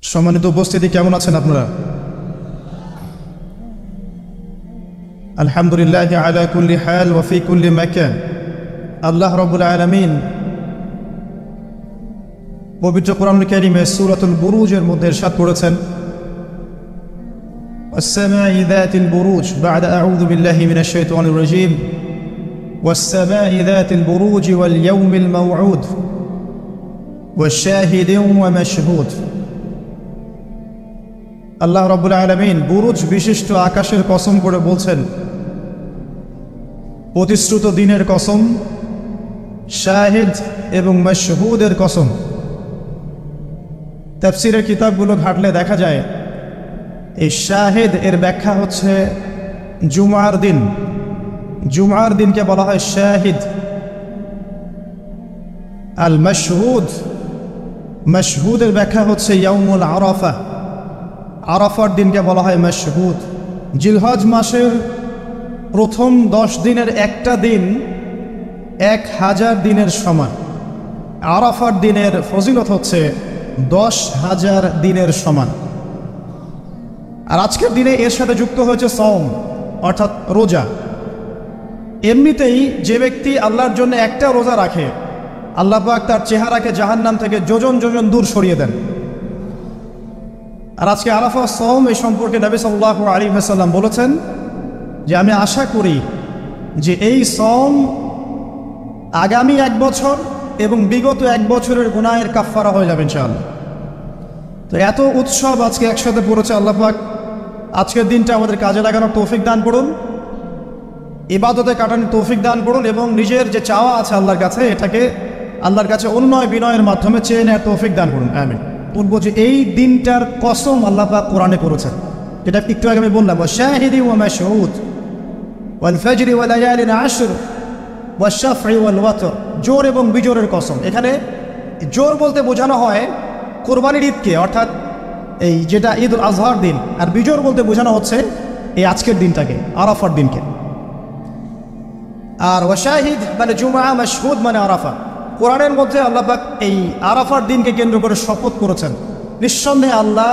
সম্মানিত উপস্থিতি, কেমন আছেন আপনারা? আলহামদুলিল্লাহ আলা কুল্লি হাল ওয়া ফি কুল্লি মাকান। আল্লাহ রাব্বুল আলামিন পবিত্র কোরআনুল কারীমে সূরাতুল বুরুজের মধ্যে ইরশাদ করেছেন, ওয়াস-সামাই যাতিল বুরুজ বা'দা আউযু বিল্লাহি মিনাশ শাইতানির রাজীম ওয়াস-সামাই যাতিল বুরুজ ওয়াল ইয়াউমিল মাওউদ ওয়াশ-শাহিদিন ওয়া মাশহুদ। আল্লাহ রাব্বুল আলামিন বুরুজ বিশিষ্ট আকাশের কসম করে বলছেন, প্রতিশ্রুত দিনের কসম, শাহিদ এবং মাশহুদের কসম। তাফসীরের কিতাবগুলো ঘাটলে দেখা যায় এই শাহিদ এর ব্যাখ্যা হচ্ছে জুমার দিন। জুমার দিনকে বলা হয় শাহিদ। আল মাশহুদ, মাশহুদের ব্যাখ্যা হচ্ছে ইয়াউমুল আরাফা। আরাফার দিনকে বলা হয় মাশহুদ। জিলহজ মাসের প্রথম 10 দিনের একটা দিন 1000 দিনের সমান। আরাফার দিনের ফজিলত হচ্ছে 10,000 দিনের সমান। আর আজকের দিনে এর সাথে যুক্ত হয়েছে সওম, অর্থাৎ রোজা। এমনিতেই যে ব্যক্তি আল্লাহর জন্য একটা রোজা রাখে, আল্লাহ পাক তার চেহারাকে জাহান্নাম থেকে যোজন যোজন দূর সরিয়ে দেন। আর আজকে আরাফা সওম, এই সম্পর্কে নবী সাল্লাল্লাহু আলাইহি ওয়াসাল্লাম বলেছেন যে আমি আশা করি যে এই সওম আগামী 1 বছর এবং বিগত 1 বছরের গুনাহের কাফফারা হয়ে যাবে ইনশাআল্লাহ। তো এত উৎসব আজকে একসাথে পড়েছে, আল্লাহ পাক আজকের দিনটা আমাদের কাজে লাগানোর তৌফিক দান করুন, ইবাদতে কাটানোর তৌফিক দান করুন এবং নিজের যে চাওয়া আছে আল্লাহর কাছে, এটাকে আল্লাহর কাছে অনুনয় বিনয়ের মাধ্যমে চেয়ে নেওয়ার তৌফিক দান করুন। আমিন। বলবো যে এই দিনটার কসম আল্লাহ পাক কোরআনে করেছেন, যেটা একটু আগে আমি বললাম, ওয়াশাহিদি ওয়া মাশহুদ ওয়াল ফাজরি ওয়া লায়ালিন আশর ওয়াশ-শাফঈ ওয়াল ওয়াতর। জোর এবং বিজোরের কসম। এখানে জোর বলতে বোঝানো হয় কুরবানির ঈদকে, অর্থাৎ এই যেটা ঈদুল আজহার দিন, আর বিজোর বলতে বোঝানো হচ্ছে এই আজকের দিনটাকে, আরাফার দিনকে। আর ওয়াশাহিদ মানে জুমআ, মাশহুদ মানে আরাফা। কোরআনের মধ্যে আল্লাহ পাক এই আরাফার দিনকে কেন্দ্র করে শপথ করেছেন। নিঃসন্দেহে আল্লাহ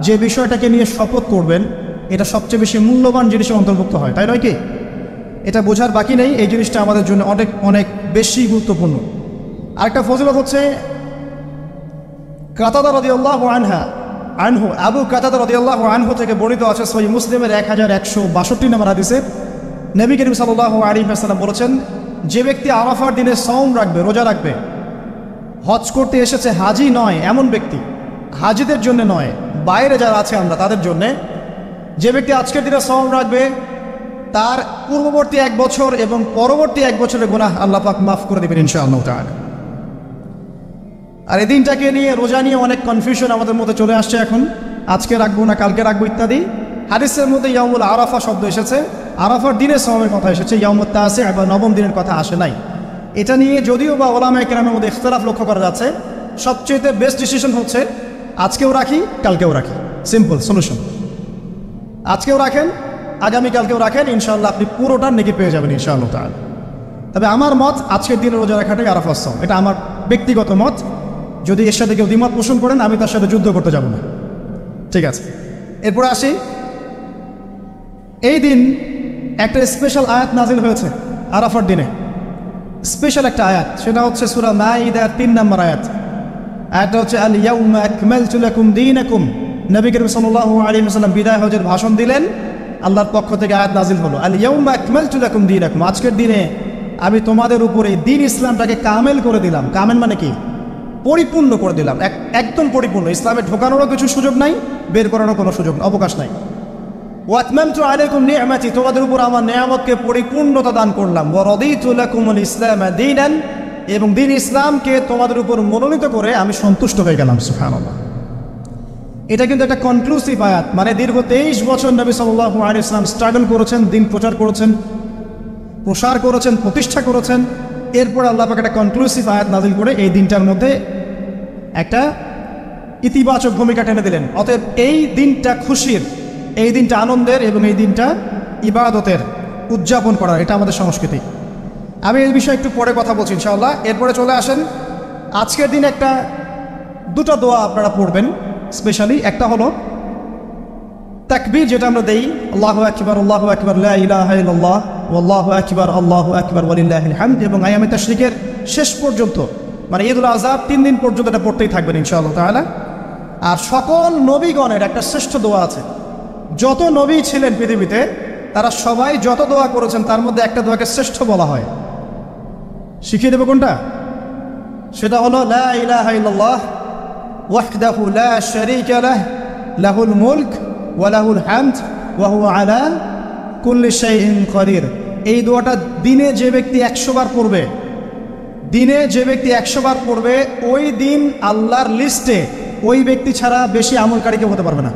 যে বিষয়টাকে নিয়ে শপথ করবেন, এটা সবচেয়ে বেশি মূল্যবান জিনিসের অন্তর্ভুক্ত হয়, তাই নয় কি? এটা বোঝার বাকি নেই, এই জিনিসটা আমাদের জন্য অনেক অনেক বেশি গুরুত্বপূর্ণ। আরেকটা ফজিলত হচ্ছে কাতাদা রাদিয়াল্লাহু আনহু, আবু কাতাদা রাদিয়াল্লাহু আনহু থেকে বর্ণিত আছে সহিহ মুসলিমের 1162 নম্বর হাদিসে, নবী করিম সাল্লাল্লাহু আলাইহি ওয়াসাল্লাম বলেছেন, যে ব্যক্তি আরাফার দিনে সওম রাখবে, রোজা রাখবে, হজ করতে এসেছে, হাজি নয় এমন ব্যক্তি, হাজিদের জন্য নয়, বাইরে যারা আছে আমরা তাদের জন্যে, যে ব্যক্তি আজকের দিনে সওম রাখবে, তার পূর্ববর্তী 1 বছর এবং পরবর্তী 1 বছরের গুনাহ আল্লাহ পাক মাফ করে দেবেন ইনশাআল্লাহ তাআলা। আর এই দিনটাকে নিয়ে, রোজা নিয়ে অনেক কনফিউশন আমাদের মধ্যে চলে আসছে এখন, আজকে রাখবো না কালকে রাখবো ইত্যাদি। হাদিসের মধ্যে ইয়াউমুল আরাফা শব্দ এসেছে, আরাফার দিনে সওমের কথা এসেছে, ইয়াউমুত তাসি' বা 9ম দিনের কথা আসে নাই। এটা নিয়ে যদিও বা উলামায়ে কেরামের মধ্যে ইখতিলাফ লক্ষ্য করা যাচ্ছে, সবচেয়ে বেস্ট ডিসিশন হচ্ছে আজকেও রাখি কালকেও রাখি, সিম্পল সলিউশন। আজকেও রাখেন, আগামীকালকেও রাখেন, ইনশাআল্লাহ আপনি পুরোটার নেকি পেয়ে যাবেন ইনশাআল্লাহ তাআলা। তবে আমার মত আজকের দিনে রোজা রাখাটাই আরাফার সওম, এটা আমার ব্যক্তিগত মত। যদি এর সাথে কেউ দ্বিমত পোষণ করেন, আমি তার সাথে যুদ্ধ করতে যাব না, ঠিক আছে? এরপরে আসি, এই দিন একটা স্পেশাল আয়াত নাজিল হয়েছে আরাফার দিনে, স্পেশাল একটা আয়াত, সেটা হচ্ছে সূরা মাইদার 3 নম্বর আয়াত। আয়াতটা হচ্ছে আল ইয়াউমা আকমালতু লাকুম দীনাকুম। নবী করিম সাল্লাল্লাহু আলাইহি ওয়াসাল্লাম বিদায় হজের ভাষণ দিলেন, আল্লাহর পক্ষ থেকে আয়াত নাজিল হলো, আল ইয়াউমা আকমালতু লাকুম দীনাকুম, আজকের দিনে আমি তোমাদের উপরে দিন ইসলামটাকে কামেল করে দিলাম। কামেল মানে কি? পরিপূর্ণ করে দিলাম, একদম পরিপূর্ণ। ইসলামে ঢোকানোরও কিছু সুযোগ নাই, বের করানোর কোনো সুযোগ অবকাশ নাই। ওয়া আতমামতু আলাইকুম নি'মাতি, তোমাদের উপর আমার নিয়ামতকে পরিপূর্ণতা দান করলাম। ওয়া রাদিতু লাকুমুল ইসলামা দীনান, এবং দিন ইসলামকে তোমাদের উপর মনোনীত করে আমি সন্তুষ্ট হয়ে গেলাম। সুবহানাল্লাহ। এটা কিন্তু একটা কনক্লুসিভ আয়াত, মানে দীর্ঘ 23 বছর নবী সাল্লাল্লাহু আলাইহি ওয়াসাল্লাম স্ট্রাগল করেছেন, দিন প্রচার করেছেন, প্রসার করেছেন, প্রতিষ্ঠা করেছেন। এরপর আল্লাহ পাক একটা কনক্লুসিভ আয়াত নাজিল করে এই দিনটার মধ্যে একটা ইতিবাচক ভূমিকা টেনে দিলেন। অতএব এই দিনটা খুশির, এই দিনটা আনন্দের এবং এই দিনটা ইবাদতের উদযাপন করার, এটা আমাদের সংস্কৃতি। আমি এই বিষয়ে একটু পরে কথা বলছি ইনশাআল্লাহ। এরপরে চলে আসেন, আজকের দিন একটা 2টা দোয়া আপনারা পড়বেন। স্পেশালি। একটা হলো তাকবীর, যেটা আমরা দেই, আল্লাহু আকবার লা ইলাহা ইল্লাল্লাহ ওয়াল্লাহু আকবার ওয়ালিল্লাহিল হামদ, এবং আইয়ামে তাশরিকের শেষ পর্যন্ত, মানে ঈদুল আযহা 3 দিন পর্যন্ত এটা পড়তেই থাকবেন ইনশাআল্লাহ তাআলা। আর সকল নবীগণের একটা শ্রেষ্ঠ দোয়া আছে। যত নবী ছিলেন পৃথিবীতে, তারা সবাই যত দোয়া করেছেন তার মধ্যে একটা দোয়াকে শ্রেষ্ঠ বলা হয়। শিখিয়ে দেবো কোনটা? সেটা হলো লা ইলাহা ইল্লাল্লাহ ওয়াহদাহু লা শারীকা লাহ লাহুল মুলক ওয়া লাহুল হামদ ওয়া হুয়া আলা কুল্লি শাইইন কাদির। এই দোয়াটা দিনে যে ব্যক্তি 100 বার পড়বে, দিনে যে ব্যক্তি 100 বার পড়বে, ওই দিন আল্লাহর লিস্টে ওই ব্যক্তি ছাড়া বেশি আমলকারী কেউ হতে পারবে না।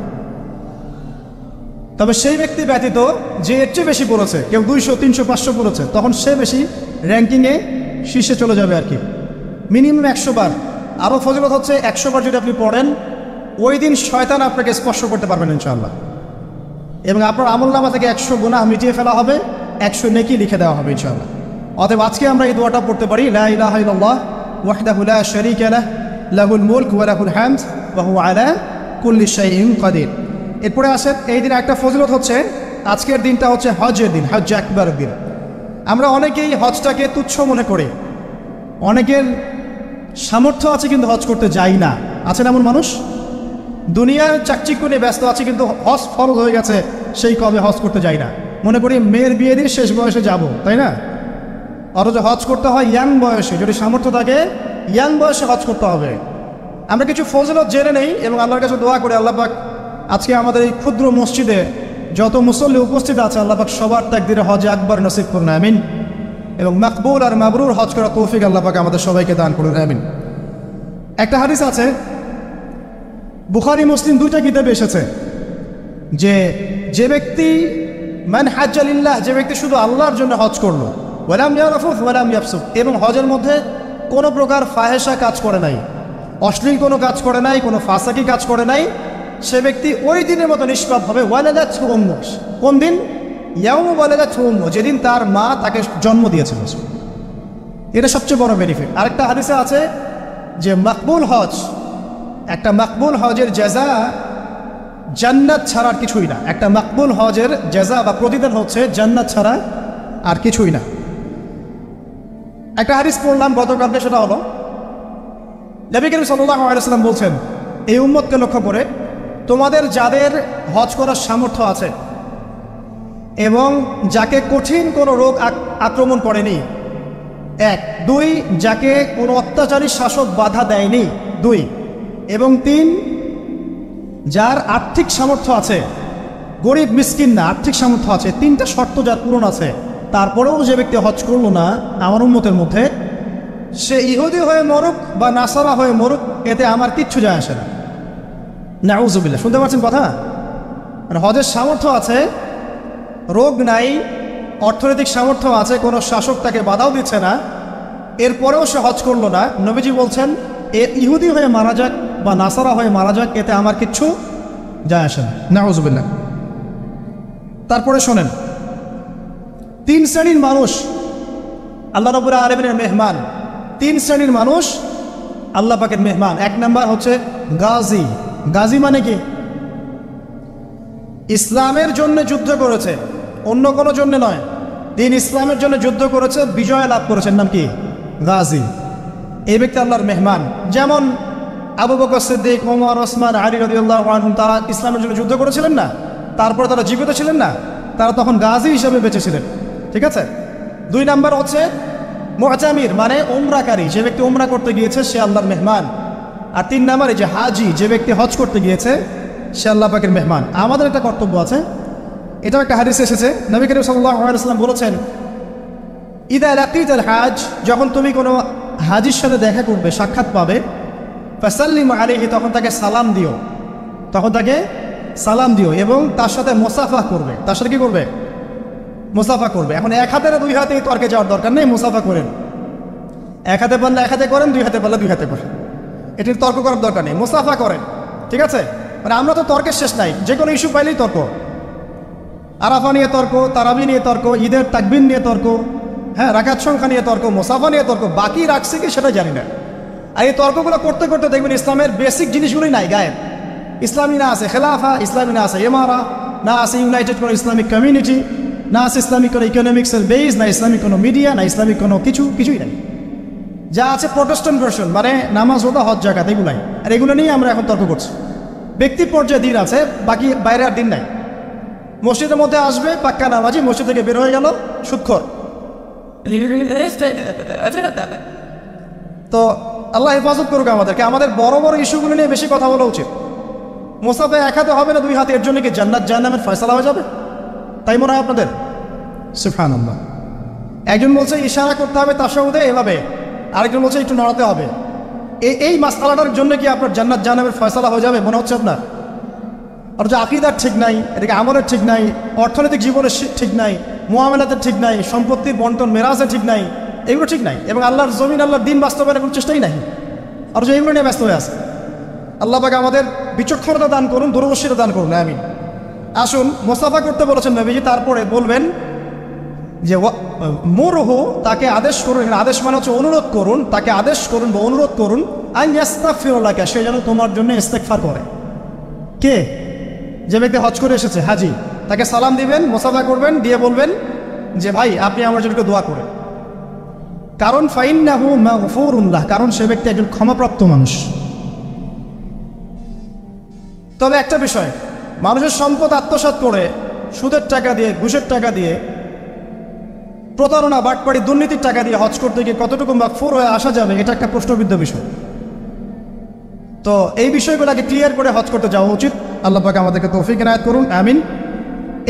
তবে সেই ব্যক্তি ব্যতীত যে এর চেয়ে বেশি পড়েছে, কেউ 200 300 500 পড়েছে, তখন সে বেশি র্যাঙ্কিংয়ে শীর্ষে চলে যাবে আর কি। মিনিমাম 100 বার। আরও ফজিলত হচ্ছে 100 বার যদি আপনি পড়েন, ওই দিন শয়তান আপনাকে স্পর্শ করতে পারবেন ইনশাআল্লাহ, এবং আপনার আমলনামা থেকে 100 গুনাহ মিটিয়ে ফেলা হবে, 100 নেকি লিখে দেওয়া হবে ইনশাআল্লাহ। অতএব আজকে আমরা এই দোয়াটা পড়তে পারি, লা ইলাহা ইল্লাল্লাহ ওয়াহদাহু লা শারীকা লাহ লাহুল মুলক ওয়া লাহুল হামদ ওয়া হুয়া আলা কুল্লি শাইইন কাদির। এরপরে আসেন, এই দিন একটা ফজিলত হচ্ছে, আজকের দিনটা হচ্ছে হজের দিন, হজ আকবরের দিন। আমরা অনেকেই হজটাকে তুচ্ছ মনে করি, অনেকের সামর্থ্য আছে কিন্তু হজ করতে যাই না। আছেন এমন মানুষ? দুনিয়ার চাকচিক্য নিয়ে ব্যস্ত আছে, কিন্তু হজ ফরজ হয়ে গেছে, সেই কবে হজ করতে যাই না। মনে করি মেয়ের বিয়ে দিয়ে শেষ বয়সে যাব, তাই না? অথচ হজ করতে হয় ইয়াং বয়সে, যদি সামর্থ্য থাকে ইয়াং বয়সে হজ করতে হবে। আমরা কিছু ফজিলত জেনে নেই এবং আল্লাহর কাছে দোয়া করে, আল্লাহ পাক আজকে আমাদের এই ক্ষুদ্র মসজিদে যত মুসল্লি উপস্থিত আছে, আল্লাহ পাক সবার তাকদিরে হজে আকবর নসিব করুন, আমিন। এবং মাকবুল আর মাবরুর হজ করার তৌফিক আল্লাহ পাক আমাদের সবাইকে দান করুন, আমিন। একটা হাদিস আছে, বুখারী মুসলিম দুইটা কিতাবে এসেছে, যে ব্যক্তি মান হাজ্জা লিল্লাহ, যে ব্যক্তি শুধু আল্লাহর জন্য হজ করলো, ওয়ালাম ইয়ারফুস ওয়ালাম ইয়াফসুক, এবং হজের মধ্যে কোনো প্রকার ফাহেসা কাজ করে নাই, অশ্লীল কোনো কাজ করে নাই, কোনো ফাসাকি কাজ করে নাই, সে ব্যক্তি ওই দিনের মতো নিষ্পাপ হবে। ওয়ালাদাতহু উম্মুহ, কোন দিন? ইয়াউমু ওয়ালাদাতহু উম্মুহ, যেদিন তার মা তাকে জন্ম দিয়েছিল। এটা সবচেয়ে বড় বেনিফিট। আরেকটা হাদিসে আছে যে মাকবুল হজ, একটা মাকবুল হজের জাযা জান্নাত ছাড়া আর কিছুই না। একটা মাকবুল হজের জাযা বা প্রতিদান হচ্ছে জান্নাত ছাড়া আর কিছুই না। একটা হাদিস পড়লাম গতকালকে, সেটা হলো নবী করিম সাল্লাল্লাহু আলাইহি ওয়াসাল্লাম বলছেন এই উম্মতকে লক্ষ্য করে, তোমাদের যাদের হজ করার সামর্থ্য আছে এবং যাকে কঠিন কোনো রোগ আক্রমণ করেনি, 1, 2, যাকে কোনো অত্যাচারী শাসক বাধা দেয়নি, 2, এবং 3, যার আর্থিক সামর্থ্য আছে, গরিব মিসকিন না, আর্থিক সামর্থ্য আছে, 3টা শর্ত যার পূরণ আছে, তারপরেও যে ব্যক্তি হজ করলো না আমার উম্মতের মধ্যে, সে ইহুদি হয়ে মরুক বা নাসারা হয়ে মরুক, এতে আমার কিচ্ছু যায় আসে না। নাউযুবিল্লাহ, শুনতে পাচ্ছেন কথা? মানে হজের সামর্থ্য আছে, রোগ নাই, অর্থনৈতিক সামর্থ্য আছে, কোনো শাসক তাকে বাধাও দিচ্ছে না, এরপরেও সে হজ করলো না, নবীজি বলছেন এ ইহুদি হয়ে মারা যাক বা নাসারা হয়ে মারা যাক, এতে আমার কিচ্ছু যায় আসে না। নাউযুবিল্লাহ। তারপরে শোনেন, 3 শ্রেণীর মানুষ আল্লাহ রাব্বুল আলামিনের মেহমান। 3 শ্রেণীর মানুষ আল্লাহ পাকের মেহমান। 1 নাম্বার হচ্ছে গাজী। গাজী মানে কি? ইসলামের জন্য যুদ্ধ করেছে, অন্য কোনো জন্য নয়, দিন ইসলামের জন্য যুদ্ধ করেছে, বিজয় লাভ করেছেন, নাম কি? গাজী। এই ব্যক্তি আল্লাহর মেহমান। যেমন আবু বকর সিদ্দিক, ওমর, ওসমান, আলী রাদিয়াল্লাহু আনহুম, তারা ইসলামের জন্য যুদ্ধ করেছিলেন না, তারপরে তারা জীবিত ছিলেন না, তারা তখন গাজী হিসেবে বেঁচেছিলেন। ঠিক আছে? 2 নাম্বার হচ্ছে মুতামির, মানে উমরাকারী, যে ব্যক্তি উমরা করতে গিয়েছে সে আল্লাহর মেহমান। আর 3 নাম্বার এই যে হাজি, যে ব্যক্তি হজ করতে গিয়েছে সে আল্লাহ পাকের মেহমান। আমাদের একটা কর্তব্য আছে, এটাও একটা হাদিসে এসেছে, নবী করিম সাল্লাল্লাহু আলাইহি ওয়াসাল্লাম বলেছেন, ইদা লাকিতাল হাজ, যখন তুমি কোনো হাজির সাথে দেখা করবে, সাক্ষাৎ পাবে, ফাসাল্লিমু আলাইহি, তখন তাকে সালাম দিও, তখন তাকে সালাম দিও, এবং তার সাথে মুসাফা করবে। তার সাথে কি করবে? মুসাফা করবে। এখন 1 হাতে না 2 হাতে তর্কে যাওয়ার দরকার নেই, মুসাফা করেন। 1 হাতে পারলে 1 হাতে করেন, 2 হাতে পারলে 2 হাতে করেন, এটির তর্ক করার দরকার নেই, মুসাফা করেন। ঠিক আছে? মানে আমরা তো তর্কের শেষ নাই, যে কোনো ইস্যু পাইলেই তর্ক। আরাফা নিয়ে তর্ক, তারাবি নিয়ে তর্ক, ঈদের তাকবীর নিয়ে তর্ক, হ্যাঁ, রাকাত সংখ্যা নিয়ে তর্ক, মুসাফা নিয়ে তর্ক, বাকি রাখছে কি সেটা জানি না। আর এই তর্কগুলো করতে করতে দেখবেন ইসলামের বেসিক জিনিসগুলোই নাই, গায়েব। ইসলামী না আছে খেলাফা, ইসলামী না আছে এমারা, না আছে ইউনাইটেড কোনো ইসলামিক কমিউনিটি, না আছে ইসলামিক কোনো ইকোনমিক্সের বেস, না ইসলামিক কোনো মিডিয়া, না ইসলামিক কোনো কিছুই নাই। যা আছে প্রোটেস্ট্যান্ট ভার্সন, মানে নামাজ রোজা হজ জাকাত, এগুলাই। আর এগুলো নিয়ে আমরা এখন তর্ক করছি। ব্যক্তি পর্যায়ে দিন আছে, বাকি বাইরে আর দিন নাই। মসজিদের মধ্যে আসবে পাক্কা নামাজি, মসজিদ থেকে বের হয়ে গেল সুদখোর। তো আল্লাহ হেফাজত করুক আমাদেরকে। আমাদের বড় বড় ইস্যুগুলো নিয়ে বেশি কথা বলা উচিত। মুসাফে এক হাতে হবে না, দুই হাতে, এর জন্য কি জান্নাত জাহান্নামের ফয়সালা হয়ে যাবে? তাই মনে হয় আপনাদের? সুবহানাল্লাহ। একজন বলছে ইশারা করতে হবে তাশাহুদে এভাবে, আরেকজন বলছে একটু নড়াতে হবে। এই মাসআলাটার জন্য কি আপনার জান্নাত জাহান্নামের ফয়সালা হয়ে যাবে মনে হচ্ছে আপনার? আর যে আকীদার ঠিক নাই, এদিকে আমলের ঠিক নাই, অর্থনৈতিক জীবনের ঠিক নাই, মুআমালাতের ঠিক নাই, সম্পত্তির বন্টন মেরাজের ঠিক নাই, এগুলো ঠিক নাই, এবং আল্লাহর জমিন আল্লাহর দিন বাস্তবায়নের কোনো চেষ্টাই নাই। আর যে এগুলো নিয়ে ব্যস্ত হয়ে আছে। আল্লাহ পাক আমাদের বিচক্ষণতা দান করুন, দূরদর্শিতা দান করুন, আমিন। আসুন, মুসাফা করতে বলেছেন নবীজি, তারপরে বলবেন যে মুরহু, তাকে আদেশ করুন। আদেশ মানে হচ্ছে অনুরোধ করুন, তাকে আদেশ করুন বা অনুরোধ করুন, আন ইয়াস্তাগফিরুল্লাহ, সে যেন তোমার জন্য ইস্তেগফার করে। কে? যে ব্যক্তি হজ করে এসেছে, হাজি, তাকে সালাম দিবেন, মুসাফা করবেন, দিয়ে বলবেন যে ভাই আপনি আমার জন্য একটু দোয়া করেন। কারণ ফাইন্নাহু মাগফুরুল্লাহ, কারণ সে ব্যক্তি একজন ক্ষমাপ্রাপ্ত মানুষ। তবে একটা বিষয়, মানুষের সম্পদ আত্মসাৎ করে সুদের টাকা দিয়ে, ঘুষের টাকা দিয়ে, প্রতারণা, বাটপাড়ি, দুর্নীতির টাকা দিয়ে হজ করতে গিয়ে কতটুকু মাগফুর হয়ে আসা যাবে, এটা একটা প্রশ্নবিদ্ধ বিষয়। তো এই বিষয়গুলোকে ক্লিয়ার করে হজ করতে যাওয়া উচিত। আল্লাহ পাক আমাদেরকে তৌফিক ইনায়াত করুন, আমিন।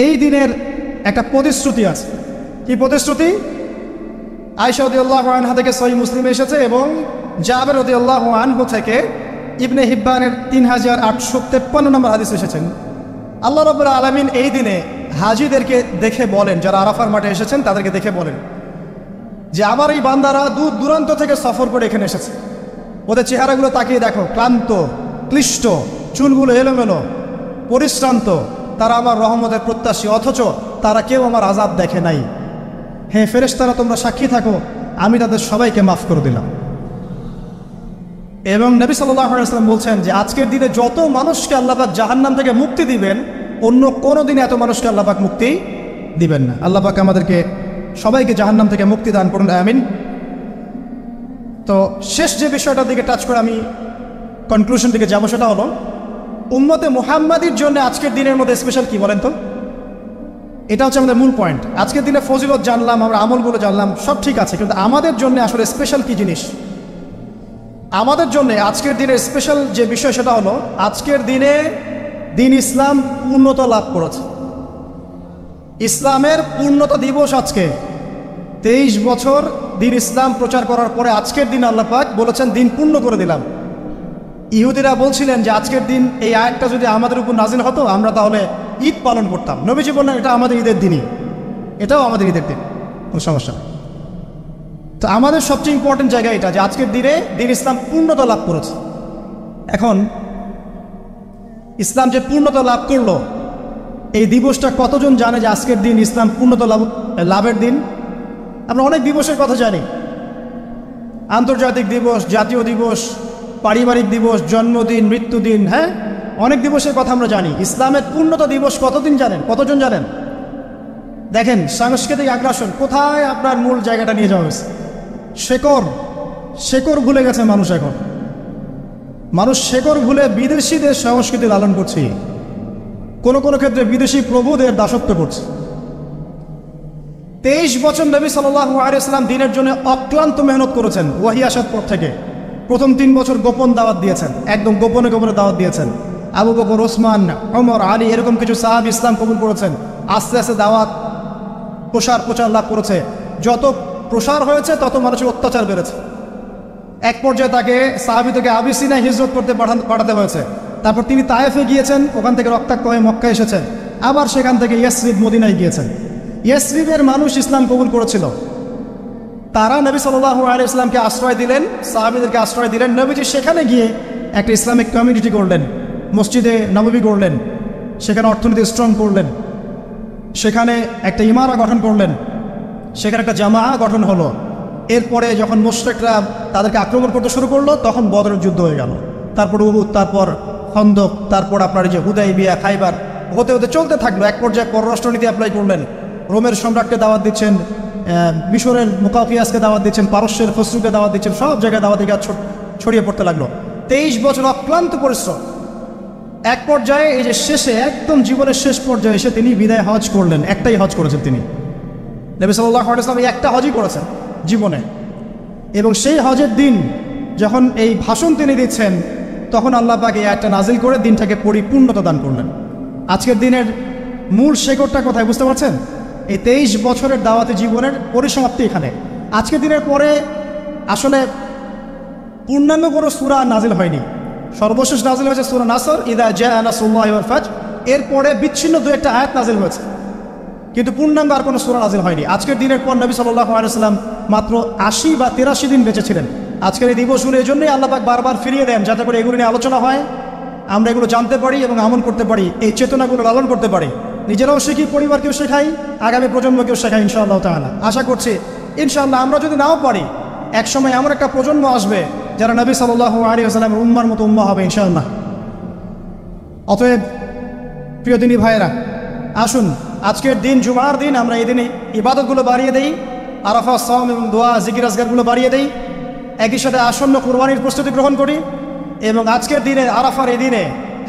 এই দিনের একটা প্রতিশ্রুতি আছে। কি প্রতিশ্রুতি? আয়েশা রাদিয়াল্লাহু আনহা থেকে সহিহ মুসলিমে এসেছে, এবং জাবের রাদিয়াল্লাহু আনহু থেকে ইবনে হিব্বানের 3853 নম্বর হাদিস এসেছেন। আল্লাহ রাব্বুল আলামিন এই দিনে হাজিদেরকে দেখে বলেন, যারা আরাফার মাঠে এসেছেন তাদেরকে দেখে বলেন যে আমার এই বান্দারা দূর দূরান্ত থেকে সফর করে এখানে এসেছে। ওদের চেহারাগুলো তাকিয়ে দেখো, ক্লান্ত, ক্লিষ্ট, চুলগুলো এলোমেলো, পরিশ্রান্ত। তারা আমার রহমতের প্রত্যাশী, অথচ তারা কেউ আমার আযাব দেখে নাই। হে ফেরেশতারা, তোমরা সাক্ষী থাকো, আমি তাদের সবাইকে মাফ করে দিলাম। এবং নবী সাল্লাল্লাহু আলাইহি ওয়াসাল্লাম বলছেন যে আজকের দিনে যত মানুষকে আল্লাহ পাক জাহান্নাম থেকে মুক্তি দিবেন, অন্য কোনো দিনে এত মানুষকে আল্লাহ পাক মুক্তি দিবেন না। আল্লাহ পাক আমাদেরকে সবাইকে জাহান্নাম থেকে মুক্তি দান করুন, আমিন। তো শেষ যে বিষয়টার দিকে টাচ করে আমি কনক্লুশন দিকে যাবো, সেটা হলো উম্মতে মুহাম্মাদির জন্য আজকের দিনের মধ্যে স্পেশাল কি বলেন তো? এটা হচ্ছে আমাদের মূল পয়েন্ট। আজকের দিনে ফজিলত জানলাম, আমরা আমলগুলো জানলাম, সব ঠিক আছে, কিন্তু আমাদের জন্য আসলে স্পেশাল কি জিনিস? আমাদের জন্য আজকের দিনের স্পেশাল যে বিষয়, সেটা হলো আজকের দিনে দিন ইসলাম পূর্ণতা লাভ করেছে। ইসলামের পূর্ণতা দিবস আজকে। 23 বছর দিন ইসলাম প্রচার করার পরে আজকের দিন আল্লাহ পাক বলেছেন দিন পূর্ণ করে দিলাম। ইহুদিরা বলছিলেন যে আজকের দিন এই আয়াতটা যদি আমাদের উপর নাজিল হতো, আমরা তাহলে ঈদ পালন করতাম। নবীজি বললেন এটা আমাদের ঈদের দিনই, এটাও আমাদের ঈদের দিন, কোনো সমস্যা নেই। তো আমাদের সবচেয়ে ইম্পর্টেন্ট জায়গা এটা যে আজকের দিনে দিন ইসলাম পূর্ণতা লাভ করেছে। এখন ইসলাম যে পূর্ণতা লাভ করলো, এই দিবসটা কতজন জানে যে আজকের দিন ইসলাম পূর্ণতা লাভের দিন? আমরা অনেক দিবসের কথা জানি, আন্তর্জাতিক দিবস, জাতীয় দিবস, পারিবারিক দিবস, জন্মদিন, মৃত্যুদিন, হ্যাঁ, অনেক দিবসের কথা আমরা জানি। ইসলামের পূর্ণতা দিবস কতদিন জানেন? কতজন জানেন? দেখেন, সাংস্কৃতিক আগ্রাসন কোথায় আপনার মূল জায়গাটা নিয়ে যাওয়া হয়েছে। শেকড় ভুলে গেছে মানুষ। এখন মানুষ শেকড় ভুলে বিদেশিদের সংস্কৃতি লালন করছে, কোনো কোনো ক্ষেত্রে বিদেশি প্রভুদের দাসত্ব করছে। 23 বছর নবী সাল্লাল্লাহু আলাইহি ওয়াসাল্লাম দিনের জন্য অক্লান্ত মেহনত করেছেন। ওয়াহী আসার পর থেকে প্রথম 3 বছর গোপন দাওয়াত দিয়েছেন, একদম গোপনে গোপনে দাওয়াত দিয়েছেন। আবু বকর, ওসমান, ওমর, আলী, এরকম কিছু সাহাবী ইসলাম কবুল করেছেন। আস্তে আস্তে দাওয়াত প্রচার লাভ করেছে। যত প্রসার হয়েছে তত মানুষের অত্যাচার বেড়েছে। এক পর্যায়ে তাকে সাহাবী থেকে আবিসিনায় হিজরত করতে পাঠাতে হয়েছে। তারপর তিনি তায়েফে গিয়েছেন, ওখান থেকে রক্তাক্ত হয়ে মক্কা এসেছেন। আবার সেখান থেকে ইয়াসরিব, মদিনায় গিয়েছেন। ইয়াসরিবের মানুষ ইসলাম কবুল করেছিল। তারা নবী সাল্লাল্লাহু আলাইহি ওয়াসাল্লামকে আশ্রয় দিলেন, সাহাবীদেরকে আশ্রয় দিলেন। নবীজি সেখানে গিয়ে একটা ইসলামিক কমিউনিটি করলেন, মসজিদে নববী করলেন, সেখানে অর্থনীতি স্ট্রং করলেন, সেখানে একটা ইমারা গঠন করলেন, সেখানে একটা জামাআ গঠন হলো। এরপরে যখন মুশরিকরা তাদেরকে আক্রমণ করতে শুরু করলো, তখন বদরের যুদ্ধ হয়ে গেল। তারপর উহুদ, তারপর খন্দক, তারপর আপনার যে হুদাইবিয়া, খাইবার, হতে হতে চলতে থাকলো। এক পর্যায়ে পররাষ্ট্রনীতি অ্যাপ্লাই করলেন, রোমের সম্রাটকে দাওয়াত দিচ্ছেন, মিশরের মুকাউকিয়াসকে দাওয়াত দিচ্ছেন, পারস্যের খসরুকে দাওয়াত দিচ্ছেন, সব জায়গায় দাওয়াতি কাজ ছড়িয়ে পড়তে লাগলো। 23 বছর অক্লান্ত পরিশ্রম। এক পর্যায়ে এই যে শেষে একদম জীবনের শেষ পর্যায়ে এসে তিনি বিদায় হজ করলেন। একটাই হজ করেছেন তিনি, নবী সাল্লাল্লাহু আলাইহি ওয়াসাল্লাম, এই একটা হজই করেছেন জীবনে। এবং সেই হজের দিন যখন এই ভাষণ তিনি দিচ্ছেন, তখন আল্লাহ পাক এই আয়াতটা নাজিল করে দিনটাকে পরিপূর্ণতা দান করলেন। আজকের দিনের মূল শেকড়টা কোথায় বুঝতে পারছেন? এই 23 বছরের দাওয়াতি জীবনের পরিসমাপ্তি এখানে। আজকের দিনের পরে আসলে পূর্ণাঙ্গ কোনো সূরা নাজিল হয়নি। সর্বশেষ নাজিল হয়েছে সূরা নাসর, ইযা জাআ নাসরুল্লাহি ওয়াল ফাতহ। এরপরে বিচ্ছিন্ন দু একটা আয়াত নাজিল হয়েছে, কিন্তু পূর্ণাঙ্গ আর কোনো সূরা নাজিল হয়নি। আজকের দিনের পর নবী সাল্লাল্লাহু আলাইহি ওয়াসাল্লাম মাত্র 80 বা 83 দিন বেঁচে ছিলেন। আজকের এই দিবসগুলো এই জন্যই আল্লাহ পাক বারবার ফিরিয়ে দেন, যাতে করে এগুলো নিয়ে আলোচনা হয়, আমরা এগুলো জানতে পারি এবং আমল করতে পারি, এই চেতনাগুলো লালন করতে পারি, নিজেরাও শিখি, পরিবারকেও শেখাই, আগামী প্রজন্মকেও শেখাই ইনশাআল্লাহ তাআলা। আশা করছি ইনশাআল্লাহ আমরা যদি নাও পারি, একসময় এমন একটা প্রজন্ম আসবে যারা নবী সাল্লাল্লাহু আলাইহি ওয়াসাল্লামের উম্মার মতো উম্মাহ হবে ইনশাআল্লাহ। অতএব প্রিয় দিনী ভাইয়েরা, আসুন আজকের দিন, জুমার দিন, আমরা এই দিনে ইবাদতগুলো বাড়িয়ে দেই, আরাফা, সাওম এবং দোয়া, জিকির আজকারগুলো বাড়িয়ে দেই, একই সাথে আসন্ন কুরবানির প্রস্তুতি গ্রহণ করি। এবং আজকের দিনে, আরাফার এই দিনে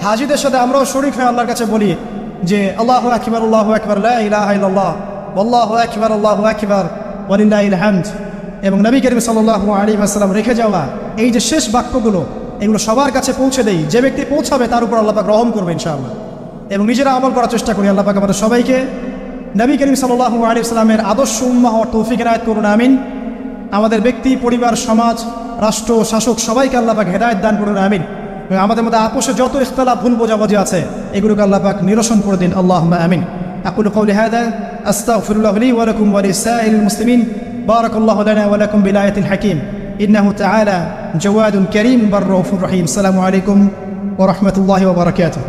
হাজিদের সাথে আমরাও শরীক হয়ে আল্লাহর কাছে বলি যে আল্লাহু আকবার, আল্লাহু আকবার, লা ইলাহা ইল্লাল্লাহ, আল্লাহু আকবার, আল্লাহু আকবার, ওয়ালিল্লাহিল হামদ। এবং নবী করিম সাল্লাল্লাহু আলাইহি ওয়াসাল্লাম রেখে যাওয়া এই যে শেষ বাক্যগুলো, এগুলো সবার কাছে পৌঁছে দেই। যে ব্যক্তি পৌঁছাবে তার উপর আল্লাহ পাক রহম করবে ইনশাআল্লাহ। এবং নিজেরা আমল করার চেষ্টা করি। আল্লাহ পাক আমাদের সবাইকে নবী করিম সাল্লাল্লাহু আলাইহি ওয়াসাল্লামের আদর্শ উম্মাহ হওয়ার তৌফিক এনায়েত করুন, আমিন। আমাদের ব্যক্তি, পরিবার, সমাজ, রাষ্ট্র, শাসক সবাইকে আল্লাহ পাক হেদায়েত দান করুন, আমিন। এবং আমাদের মধ্যে আপোষে যত ইখতিলাফ, ভুল বোঝাবুঝি আছে, এগুলোকে আল্লাহ পাক নিরসন করে দিন, আল্লাহুম্মা আমিন। আকুলু কাওলি হাযা আস্তাগফিরুল্লাহ লি ওয়া লাকুম ওয়া লিসাইরিল মুসলিমিন। বারাকাল্লাহু লানা ওয়া লাকুম বিল আয়াতিল হাকীম। ইন্নাহু তাআলা জাওয়াদুন কারীম বার রাউফুর রহিম। আসসালামু আলাইকুম ওয়া রাহমাতুল্লাহি ওয়া বারাকাতুহু।